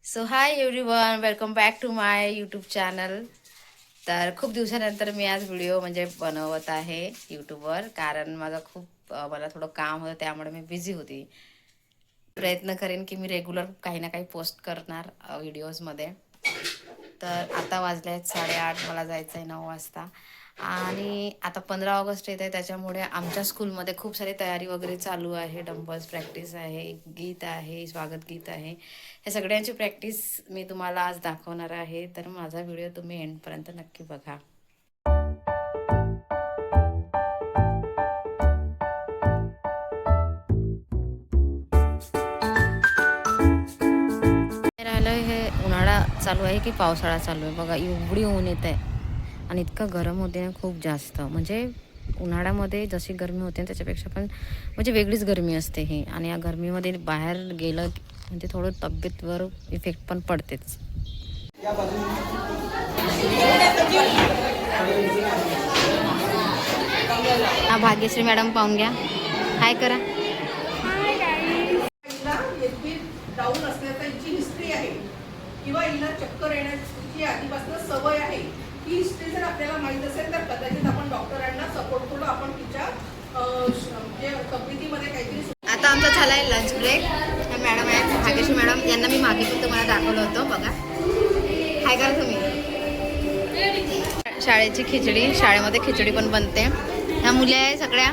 So hi everyone, welcome back to my YouTube channel. तर खूप दिवसानंतर मी आज व्हिडिओ बनवत आहे यूट्यूबवर, कारण माझं मला थोडं काम होतं, त्यामुळे मी बिझी होती. प्रयत्न करेन की मी रेग्युलर काही ना काही पोस्ट करणार व्हिडिओजमध्ये. तर आता वाजले आहेत 8:30, मला जायचं आहे 9 वाजता. आणि आता 15 ऑगस्ट येत आहे, त्याच्यामुळे आमच्या स्कूलमध्ये खूप सारी तयारी वगैरे चालू आहे. डंबल्स प्रॅक्टिस आहे, गीत आहे, स्वागत गीत आहे. हे सगळ्यांची प्रॅक्टिस मी तुम्हाला आज दाखवणार आहे. तर माझा व्हिडिओ तुम्ही एंडपर्यंत नक्की बघा. राहिलं हे उन्हाळा चालू आहे की पावसाळा चालू आहे बघा. एवढी ऊन येत आहे आणि इतकं गरम होते ना, खूप जास्त. म्हणजे उन्हाळ्यामध्ये जशी गरमी होते ना, त्याच्यापेक्षा पण म्हणजे वेगळीच गरमी असते ही. आणि या गरमीमध्ये बाहेर गेलं म्हणजे थोडं तब्येतवर इफेक्ट पण पडतेच. हा भाग्यश्री मॅडम पाहून घ्या, हाय करा. डाऊन असण्याचा हिची हिस्ट्री आहे किंवा हिला चक्कर येण्याची आधीपासून सवय आहे. ही हिस्ट्री जर आपल्याला माहीत असेल तर कदाचित आपण डॉक्टरांना सपोर्ट करू. आपण तिच्या तब्येतीमध्ये काहीतरी. आता आमचा झालाय लंच ब्रेक. ह्या मॅडम आहेत भाग्यश्री मॅडम, यांना मी मागे पण तुम्हाला दाखवलं होतं बघा. काय करा तुम्ही. शाळेची खिचडी, शाळेमध्ये खिचडी पण बनते. ह्या मुली आहे सगळ्या.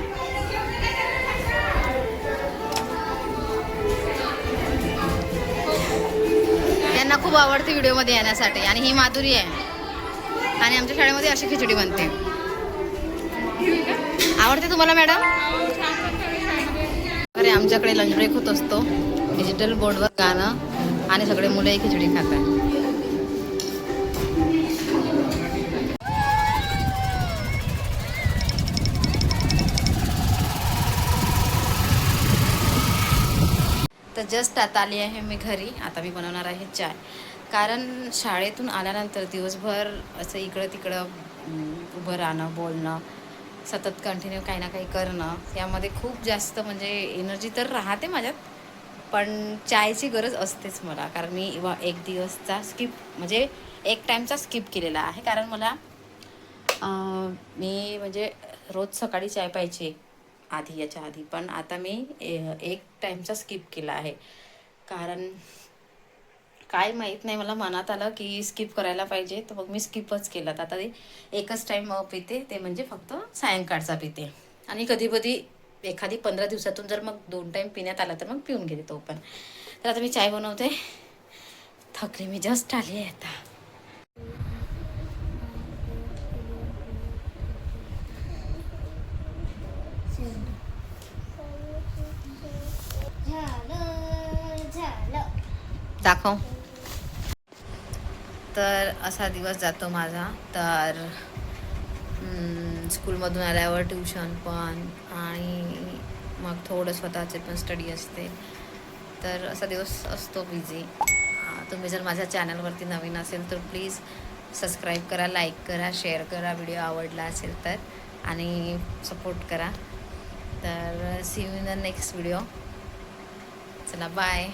त्यांना खूप आवडते व्हिडिओमध्ये येण्यासाठी. आणि ही माधुरी आहे. आणि आमच्या शाळेमध्ये अशी खिचडी बनते. आवडते तुम्हाला मॅडम? अरे आमच्याकडे लंच ब्रेक होत असतो. डिजिटल बोर्डवर गाणं आणि सगळे मुले खिचडी खातात. तर जस्ट आता आली आहे मी घरी. आता मी बनवणार आहे चाय. कारण शाळेतून आल्यानंतर दिवसभर असं इकडं तिकडं उभं राहणं, बोलणं, सतत कंटिन्यू काही ना काही करणं, यामध्ये खूप जास्त म्हणजे एनर्जी तर राहते माझ्यात, पण चायची गरज असतेच मला. कारण मी एक दिवसचा स्किप म्हणजे एक टाईमचा स्किप केलेला आहे. कारण मला मी म्हणजे रोज सकाळी चाय प्यायची आधी, याच्या आधी. पण आता मी एक टाईमचा स्किप केला आहे. कारण काय माहीत नाही, मला मनात आलं की स्किप करायला पाहिजे, तर मग मी स्किपच केलं. आता ते एकच टाईम पिते, ते म्हणजे फक्त सायंकाळचा पिते. आणि कधी कधी एखादी 15 दिवसातून जर मग 2 टाईम पिण्यात आला तर मग पिऊन घेते तो पण. तर आता मी चाय बनवते. थकली मी, जस्ट आली आहे आता. दाखव. तर असा दिवस जातो माझा. तर स्कूलमधून आल्यावर ट्युशन पण, आणि मग थोडं स्वतःचे पण स्टडी असते. तर असा दिवस असतो बिझी. तुम्ही जर माझ्या चॅनलवरती नवीन असेल तर प्लीज सबस्क्राईब करा, लाईक करा, शेअर करा, व्हिडिओ आवडला असेल तर, आणि सपोर्ट करा. तर see you in the next video. चला बाय.